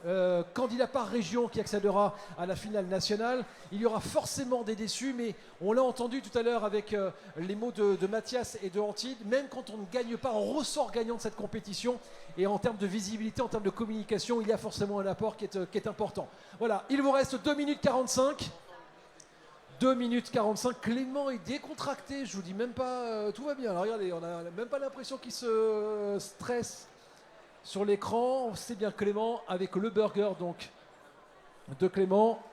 candidat par région qui accédera à la finale nationale. Il y aura forcément des déçus, mais on l'a entendu tout à l'heure avec les mots de Mathias et de Antide. Même quand on ne gagne pas, on ressort gagnant de cette compétition. Et en termes de visibilité, en termes de communication, il y a forcément un apport qui est important. Voilà, il vous reste 2 minutes 45. 2 minutes 45, Clément est décontracté, je vous dis même pas, tout va bien. Alors regardez, on n'a même pas l'impression qu'il se stresse sur l'écran. C'est bien Clément avec le burger donc de Clément.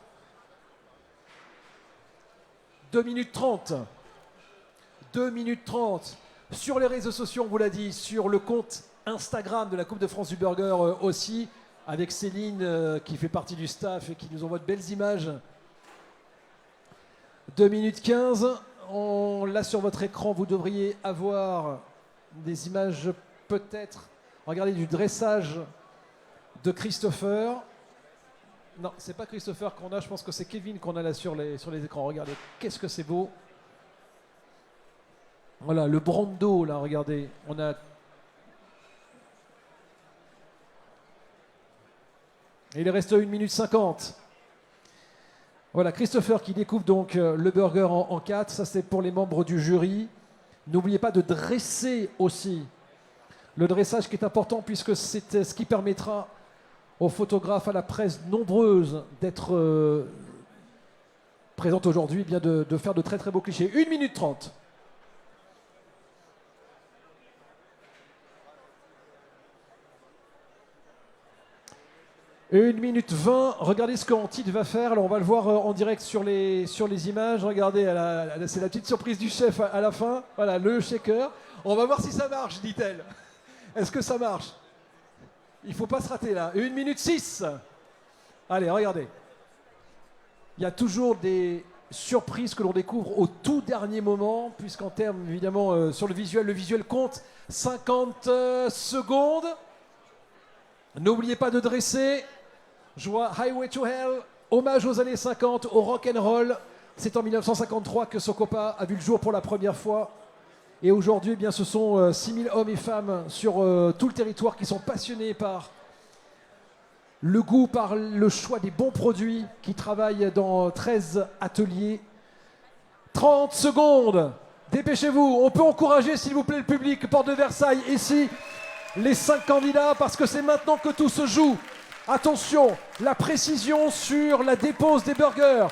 2 minutes 30. 2 minutes 30. Sur les réseaux sociaux, on vous l'a dit, sur le compte Instagram de la Coupe de France du Burger aussi, avec Céline qui fait partie du staff et qui nous envoie de belles images. 2 minutes 15, là sur votre écran, vous devriez avoir des images peut-être, regardez, du dressage de Christopher. Non, c'est pas Christopher qu'on a, je pense que c'est Kevin qu'on a là sur les écrans. Regardez, qu'est-ce que c'est beau. Voilà, le Brando, là, regardez, on a... Et il reste 1 minute 50. Voilà, Christopher qui découpe donc le burger en 4. Ça, c'est pour les membres du jury. N'oubliez pas de dresser aussi. Le dressage qui est important puisque c'est ce qui permettra aux photographes, à la presse nombreuse d'être présente aujourd'hui, bien de faire de très très beaux clichés. 1 minute 30. Et 1 minute 20, regardez ce qu'Antide va faire. Alors on va le voir en direct sur les images. Regardez, c'est la petite surprise du chef à la fin. Voilà, le shaker. On va voir si ça marche, dit-elle. Est-ce que ça marche? Il ne faut pas se rater là. 1 minute 6. Allez, regardez. Il y a toujours des surprises que l'on découvre au tout dernier moment, puisqu'en termes, évidemment, sur le visuel compte 50 secondes. N'oubliez pas de dresser. Je vois Highway to Hell, hommage aux années 50, au rock and roll. C'est en 1953 que Socopa a vu le jour pour la première fois. Et aujourd'hui, eh bien, ce sont 6000 hommes et femmes sur tout le territoire qui sont passionnés par le goût, par le choix des bons produits, qui travaillent dans 13 ateliers. 30 secondes. Dépêchez-vous. On peut encourager, s'il vous plaît, le public. Porte de Versailles, ici. Les 5 candidats, parce que c'est maintenant que tout se joue. Attention, la précision sur la dépose des burgers.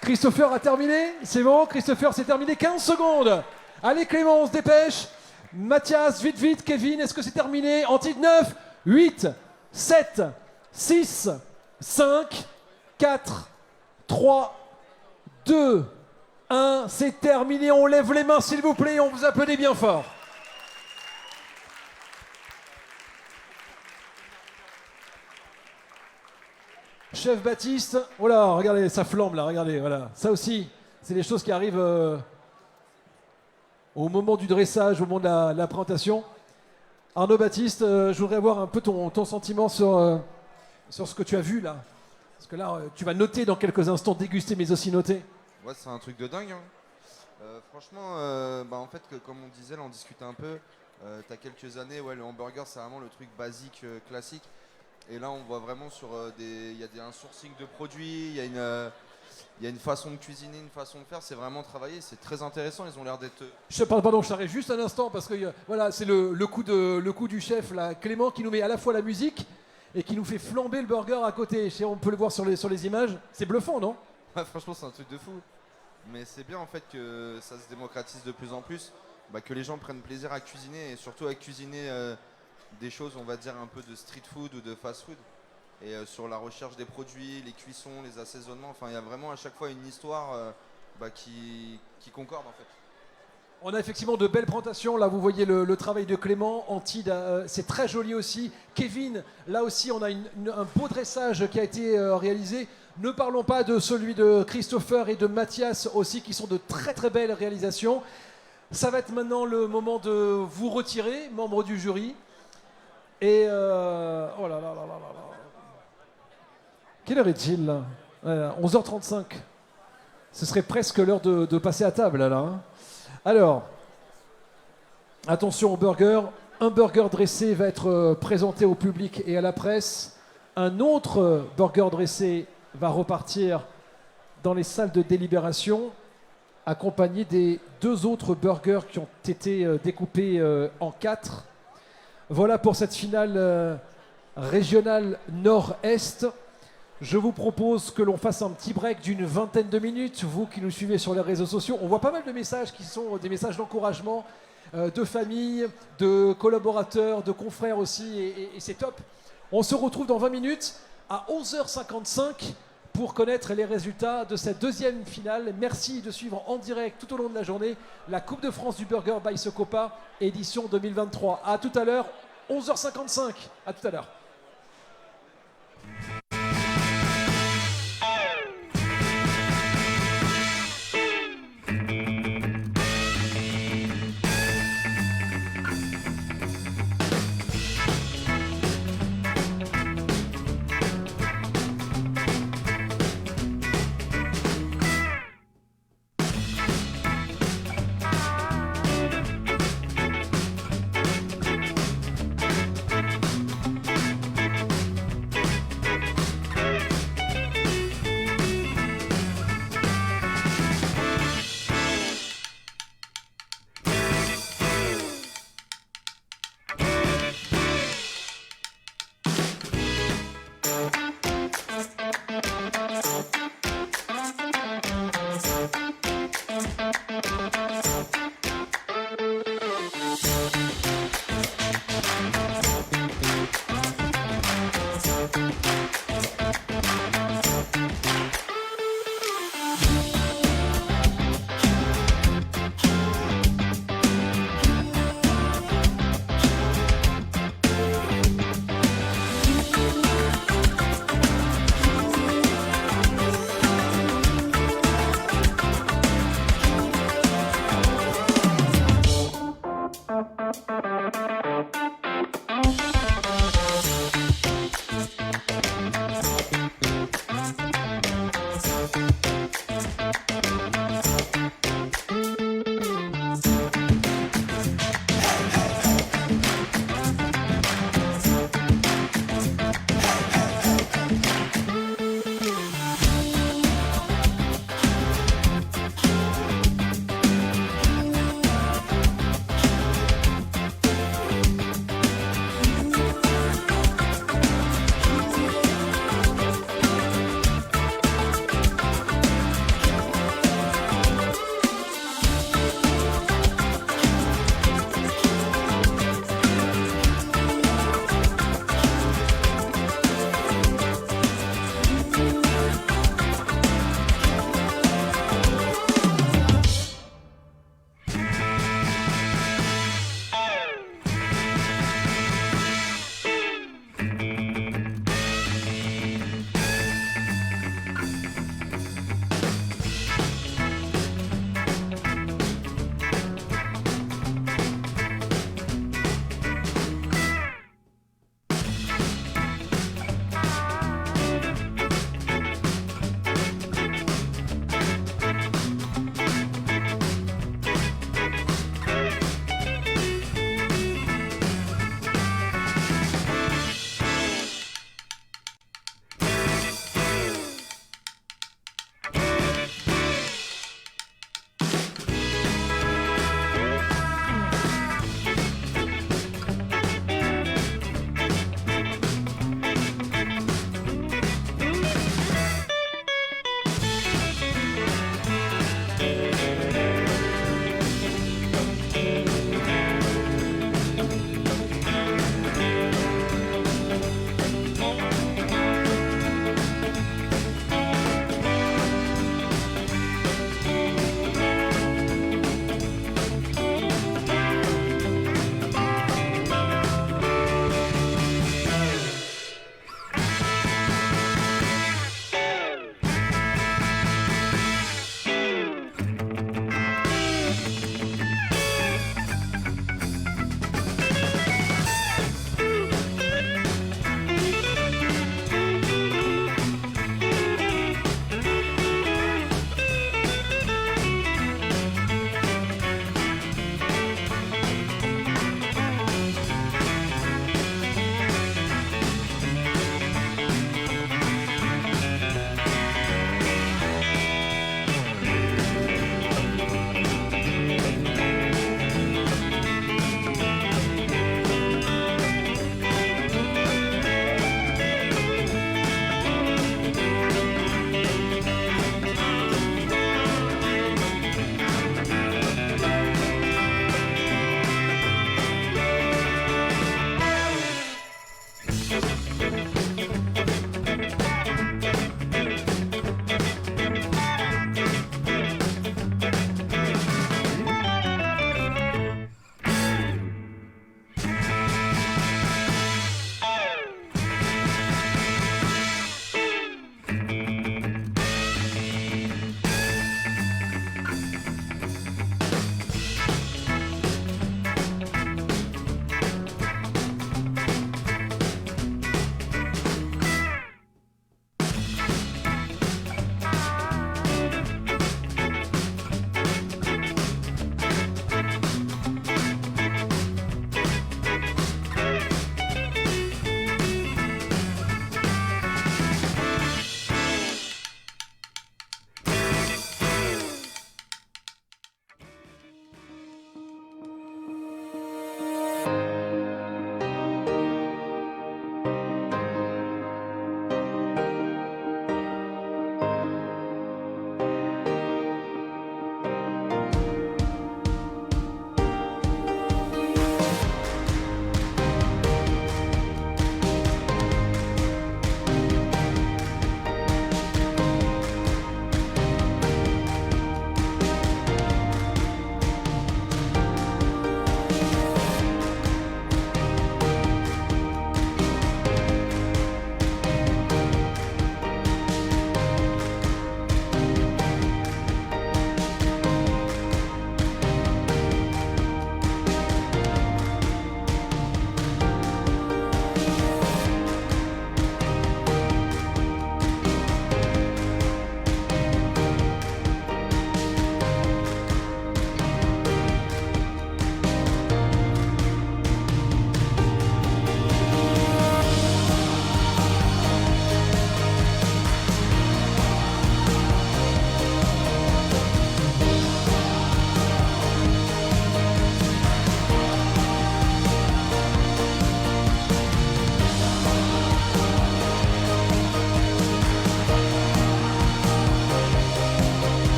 Christopher a terminé, c'est bon, Christopher c'est terminé, 15 secondes. Allez Clément, on se dépêche. Mathias, vite, vite, Kevin, est-ce que c'est terminé? Antide 9, 8, 7, 6, 5, 4, 3, 2, 1, c'est terminé. On lève les mains s'il vous plaît, on vous applaudit bien fort. Chef Baptiste, oh là, regardez, ça flambe là, regardez, voilà. Ça aussi, c'est des choses qui arrivent au moment du dressage, au moment de la présentation. Arnaud Baptiste, je voudrais avoir un peu ton sentiment sur ce que tu as vu là. Parce que là, tu vas noter dans quelques instants, déguster, mais aussi noter. Ouais, c'est un truc de dingue. Hein. Franchement, en fait, comme on disait, là, on discutait un peu. T'as quelques années, ouais, le hamburger, c'est vraiment le truc basique, classique. Et là, on voit vraiment sur il y a un sourcing de produits, il y a une façon de cuisiner, une façon de faire. C'est vraiment travaillé, c'est très intéressant. Ils ont l'air d'être. Pardon, je t'arrête juste un instant parce que voilà, c'est le coup du chef là, Clément, qui nous met à la fois la musique et qui nous fait flamber le burger à côté. On peut le voir sur les images. C'est bluffant, non? Ouais, franchement, c'est un truc de fou. Mais c'est bien en fait que ça se démocratise de plus en plus, que les gens prennent plaisir à cuisiner et surtout à cuisiner des choses, on va dire, un peu de street food ou de fast food. Et sur la recherche des produits, les cuissons, les assaisonnements, enfin il y a vraiment à chaque fois une histoire qui concorde en fait. On a effectivement de belles présentations. Là, vous voyez le travail de Clément. Antide, c'est très joli aussi. Kevin, là aussi, on a un beau dressage qui a été réalisé. Ne parlons pas de celui de Christopher et de Mathias aussi, qui sont de très très belles réalisations. Ça va être maintenant le moment de vous retirer, membres du jury. Et oh là là là là là là. Quelle heure est-il là 11h35. Ce serait presque l'heure de passer à table là. Hein. Alors, attention au burger. Un burger dressé va être présenté au public et à la presse. Un autre burger dressé va repartir dans les salles de délibération, accompagné des 2 autres burgers qui ont été découpés en 4. Voilà pour cette finale régionale nord-est. Je vous propose que l'on fasse un petit break d'une vingtaine de minutes. Vous qui nous suivez sur les réseaux sociaux, on voit pas mal de messages qui sont des messages d'encouragement, de famille, de collaborateurs, de confrères aussi, et c'est top. On se retrouve dans 20 minutes à 11h55 pour connaître les résultats de cette deuxième finale. Merci de suivre en direct tout au long de la journée la Coupe de France du Burger by Socopa, édition 2023. À tout à l'heure, 11h55. À tout à l'heure.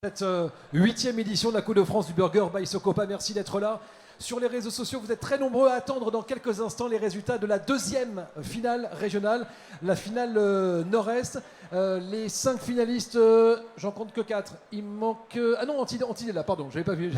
Cette 8e édition de la Coupe de France du Burger by Socopa, merci d'être là. Sur les réseaux sociaux, vous êtes très nombreux à attendre dans quelques instants les résultats de la 2e finale régionale, la finale nord-est. Les 5 finalistes, j'en compte que 4. Il manque... Ah non, Antide est là, pardon, j'avais pas vu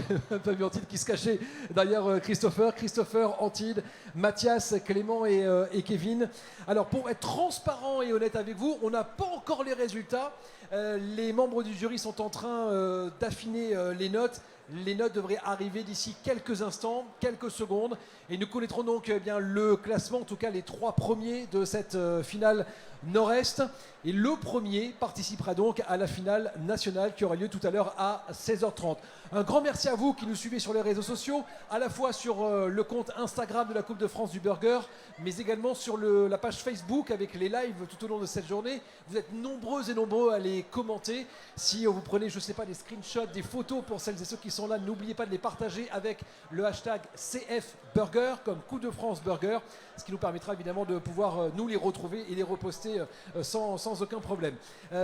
Antide qui se cachait derrière Christopher, Antide, Mathias, Clément et Kevin. Alors pour être transparent et honnête avec vous, on n'a pas encore les résultats. Les membres du jury sont en train d'affiner les notes. Les notes devraient arriver d'ici quelques instants, quelques secondes. Et nous connaîtrons donc bien le classement, en tout cas les 3 premiers de cette finale nord-est. Et le premier participera donc à la finale nationale qui aura lieu tout à l'heure à 16h30. Un grand merci à vous qui nous suivez sur les réseaux sociaux, à la fois sur le compte Instagram de la Coupe de France du Burger, mais également sur la page Facebook avec les lives tout au long de cette journée. Vous êtes nombreux et nombreux à les commenter. Si vous prenez, je ne sais pas, des screenshots, des photos pour celles et ceux qui sont là, n'oubliez pas de les partager avec le hashtag CFBurger, comme Coupe de France Burger, ce qui nous permettra évidemment de pouvoir nous les retrouver et les reposter sans aucun problème.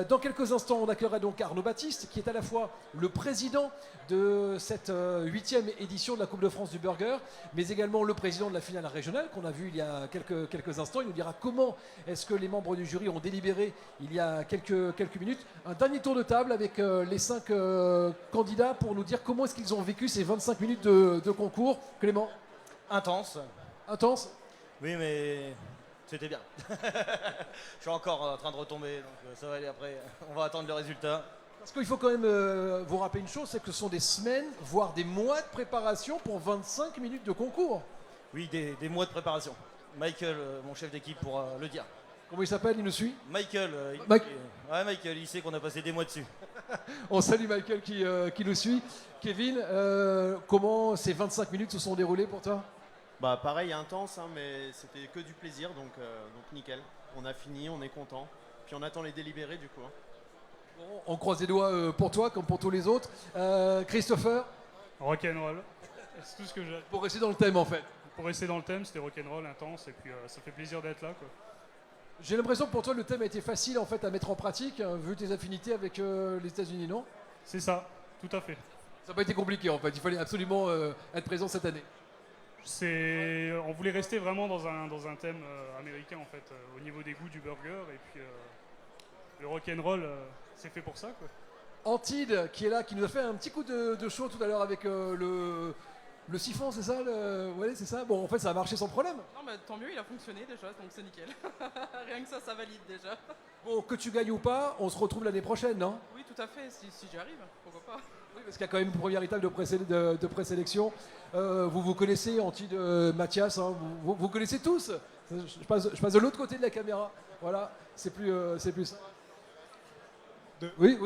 Dans quelques instants, on accueillera donc Arnaud Baptiste, qui est à la fois le président de cette 8e édition de la Coupe de France du Burger, mais également le président de la finale régionale qu'on a vu il y a quelques instants. Il nous dira comment est-ce que les membres du jury ont délibéré il y a quelques minutes. Un dernier tour de table avec les 5 candidats pour nous dire comment est-ce qu'ils ont vécu ces 25 minutes de concours. Clément? Intense. Intense? Oui, mais c'était bien. Je suis encore en train de retomber, donc ça va aller après. On va attendre le résultat. Parce qu'il faut quand même vous rappeler une chose, c'est que ce sont des semaines, voire des mois de préparation pour 25 minutes de concours. Oui, des mois de préparation. Michael, mon chef d'équipe, pourra le dire. Comment il s'appelle? Il nous suit? Michael. Michael, il sait qu'on a passé des mois dessus. On salue Michael qui nous suit. Kevin, comment ces 25 minutes se sont déroulées pour toi? Bah pareil, intense, hein, mais c'était que du plaisir, donc nickel. On a fini, on est content. Puis on attend les délibérés du coup. Hein. Bon, on croise les doigts pour toi comme pour tous les autres. Christopher? Rock'n'roll. C'est tout ce que j'ai. Pour rester dans le thème en fait. Pour rester dans le thème, c'était rock'n'roll, intense, et puis ça fait plaisir d'être là, quoi. J'ai l'impression que pour toi le thème a été facile en fait à mettre en pratique, vu tes affinités avec les États-Unis, non? C'est ça, tout à fait. Ça n'a pas été compliqué en fait, il fallait absolument être présent cette année. On voulait rester vraiment dans un thème américain en fait, au niveau des goûts du burger, et puis le rock'n'roll, c'est fait pour ça, quoi. Antide qui est là, qui nous a fait un petit coup de show tout à l'heure avec le siphon, c'est ça ouais, c'est ça. Bon, en fait, ça a marché sans problème. Non, mais tant mieux, il a fonctionné déjà, donc c'est nickel. Rien que ça valide déjà. Bon, que tu gagnes ou pas, on se retrouve l'année prochaine, non? Oui, tout à fait, si j'y arrive, pourquoi pas. Oui, parce qu'il y a quand même une première étape de présélection. Vous connaissez, Antide, Mathias, hein, vous connaissez tous. Je passe de l'autre côté de la caméra. Voilà, c'est plus ça. Oui,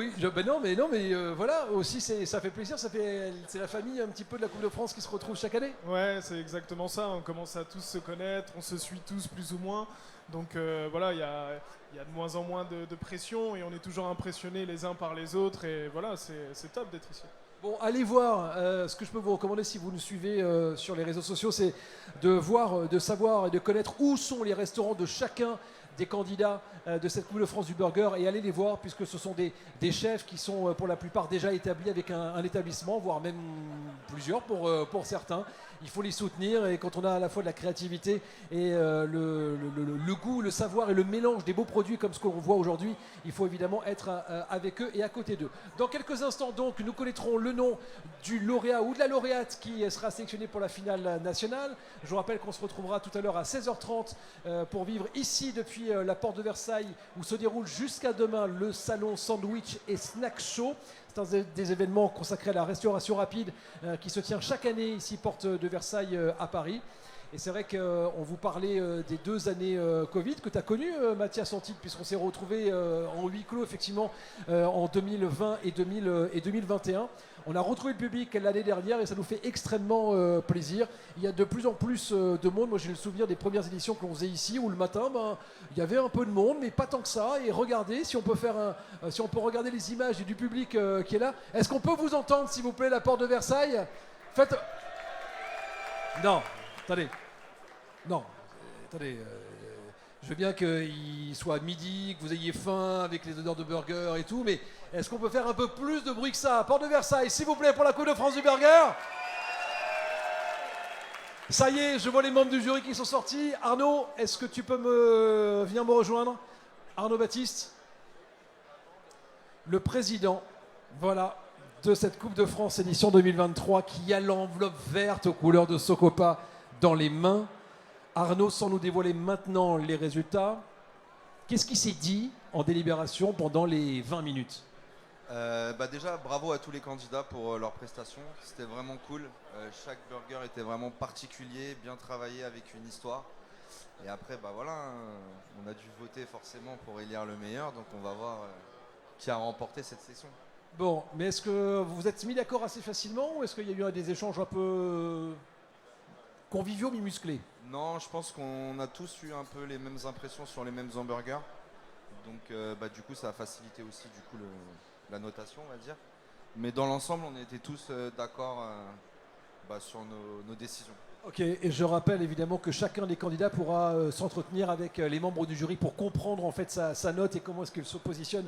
non, mais voilà, aussi ça fait plaisir, c'est la famille un petit peu de la Coupe de France qui se retrouve chaque année. Ouais, c'est exactement ça, on commence à tous se connaître, on se suit tous plus ou moins, donc voilà, il y a de moins en moins de pression et on est toujours impressionnés les uns par les autres et voilà, c'est top d'être ici. Bon, allez voir, ce que je peux vous recommander si vous nous suivez sur les réseaux sociaux, c'est de voir, de savoir et de connaître où sont les restaurants de chacun des candidats de cette Coupe de France du Burger et allez les voir puisque ce sont des chefs qui sont pour la plupart déjà établis avec un établissement, voire même plusieurs pour certains. Il faut les soutenir et quand on a à la fois de la créativité et le goût, le savoir et le mélange des beaux produits comme ce qu'on voit aujourd'hui, il faut évidemment être avec eux et à côté d'eux. Dans quelques instants donc, nous connaîtrons le nom du lauréat ou de la lauréate qui sera sélectionné pour la finale nationale. Je vous rappelle qu'on se retrouvera tout à l'heure à 16h30 pour vivre ici depuis la porte de Versailles où se déroule jusqu'à demain le salon Sandwich et Snack Show. C'est un des événements consacrés à la restauration rapide qui se tient chaque année ici porte de Versailles à Paris. Et c'est vrai qu'on vous parlait des 2 années Covid que tu as connues, Mathias Antide, puisqu'on s'est retrouvés en huis clos effectivement en 2020 et 2021. On a retrouvé le public l'année dernière et ça nous fait extrêmement plaisir. Il y a de plus en plus de monde. Moi j'ai le souvenir des premières éditions que l'on faisait ici où le matin il y avait un peu de monde mais pas tant que ça. Et regardez, si on peut regarder les images du public qui est là. Est-ce qu'on peut vous entendre s'il vous plaît, la porte de Versailles? Faites... Non, attendez. Non, attendez. Je veux bien qu'il soit midi, que vous ayez faim avec les odeurs de burger et tout, mais est-ce qu'on peut faire un peu plus de bruit que ça? Porte de Versailles, s'il vous plaît, pour la Coupe de France du burger. Ça y est, je vois les membres du jury qui sont sortis. Arnaud, est-ce que tu peux venir me rejoindre? Arnaud Baptiste, le président, voilà, de cette Coupe de France édition 2023 qui a l'enveloppe verte aux couleurs de Socopa dans les mains. Arnaud, sans nous dévoiler maintenant les résultats, qu'est-ce qui s'est dit en délibération pendant les 20 minutes? Déjà, bravo à tous les candidats pour leurs prestations. C'était vraiment cool. Chaque burger était vraiment particulier, bien travaillé avec une histoire. Et après, voilà, on a dû voter forcément pour élire le meilleur. Donc on va voir qui a remporté cette session. Bon, mais est-ce que vous vous êtes mis d'accord assez facilement ou est-ce qu'il y a eu des échanges un peu conviviaux mais musclés? Non, je pense qu'on a tous eu un peu les mêmes impressions sur les mêmes hamburgers. Donc du coup, ça a facilité aussi la notation, on va dire. Mais dans l'ensemble, on était tous d'accord sur nos décisions. Ok, et je rappelle évidemment que chacun des candidats pourra s'entretenir avec les membres du jury pour comprendre en fait sa note et comment est-ce qu'il se positionne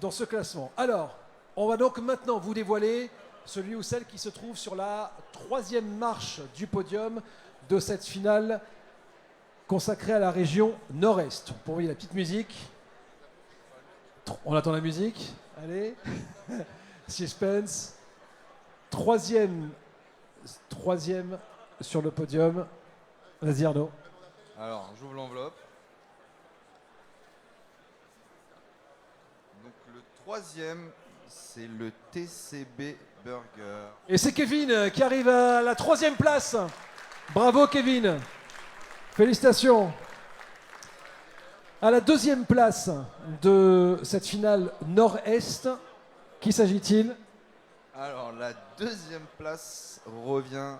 dans ce classement. Alors, on va donc maintenant vous dévoiler celui ou celle qui se trouve sur la 3e marche du podium de cette finale consacrée à la région Nord-Est. Pour envoyer la petite musique. On attend la musique. Allez. Suspense. Troisième sur le podium. Vas-y Arnaud. Alors, j'ouvre l'enveloppe. Donc le 3e, c'est le TCB Burger. Et c'est Kevin qui arrive à la 3e place. Bravo Kevin. Félicitations. À la 2e place de cette finale Nord-Est, qui s'agit-il? Alors la 2e place revient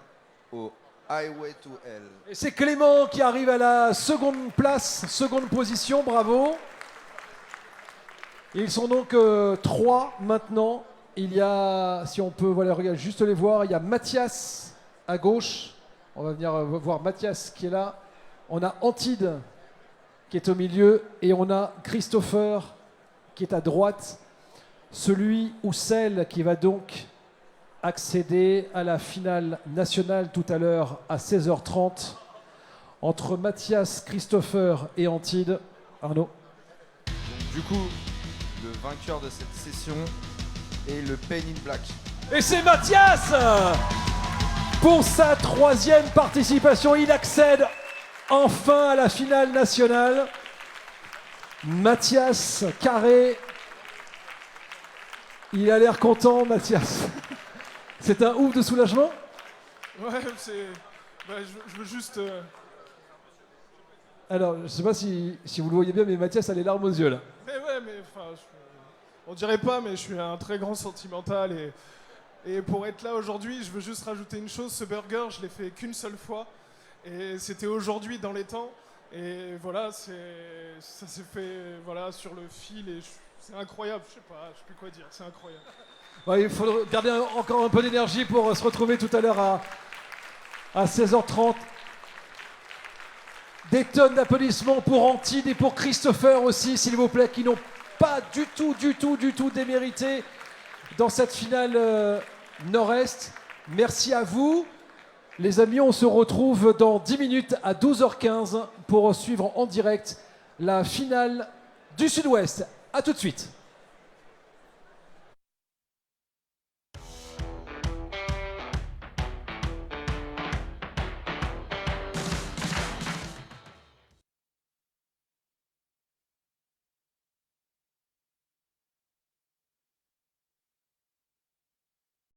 au Highway to Hell. Et c'est Clément qui arrive à la 2e place, 2e position, bravo. Ils sont donc 3 maintenant. Il y a, si on peut regarde, juste les voir, il y a Mathias à gauche. On va venir voir Mathias qui est là. On a Antide qui est au milieu et on a Christopher qui est à droite. Celui ou celle qui va donc accéder à la finale nationale tout à l'heure à 16h30 entre Mathias, Christopher et Antide. Arnaud. Donc, du coup, le vainqueur de cette session est le Pain in Black. Et c'est Mathias! Pour sa 3e participation, il accède enfin à la finale nationale. Mathias Carré. Il a l'air content, Mathias. C'est un ouf de soulagement? Ouais, je veux juste... Alors, je ne sais pas si vous le voyez bien, mais Mathias a les larmes aux yeux, là. Mais enfin, on dirait pas, mais je suis un très grand sentimental et pour être là aujourd'hui, je veux juste rajouter une chose, ce burger, je l'ai fait qu'une seule fois et c'était aujourd'hui dans les temps et voilà, ça s'est fait sur le fil et c'est incroyable, je sais plus quoi dire, c'est incroyable. Ouais, il faut garder encore un peu d'énergie pour se retrouver tout à l'heure à 16h30. Des tonnes d'applaudissements pour Antide et pour Christopher aussi, s'il vous plaît, qui n'ont pas du tout démérité dans cette finale Nord-Est. Merci à vous. Les amis, on se retrouve dans 10 minutes à 12h15 pour suivre en direct la finale du Sud-Ouest. A tout de suite.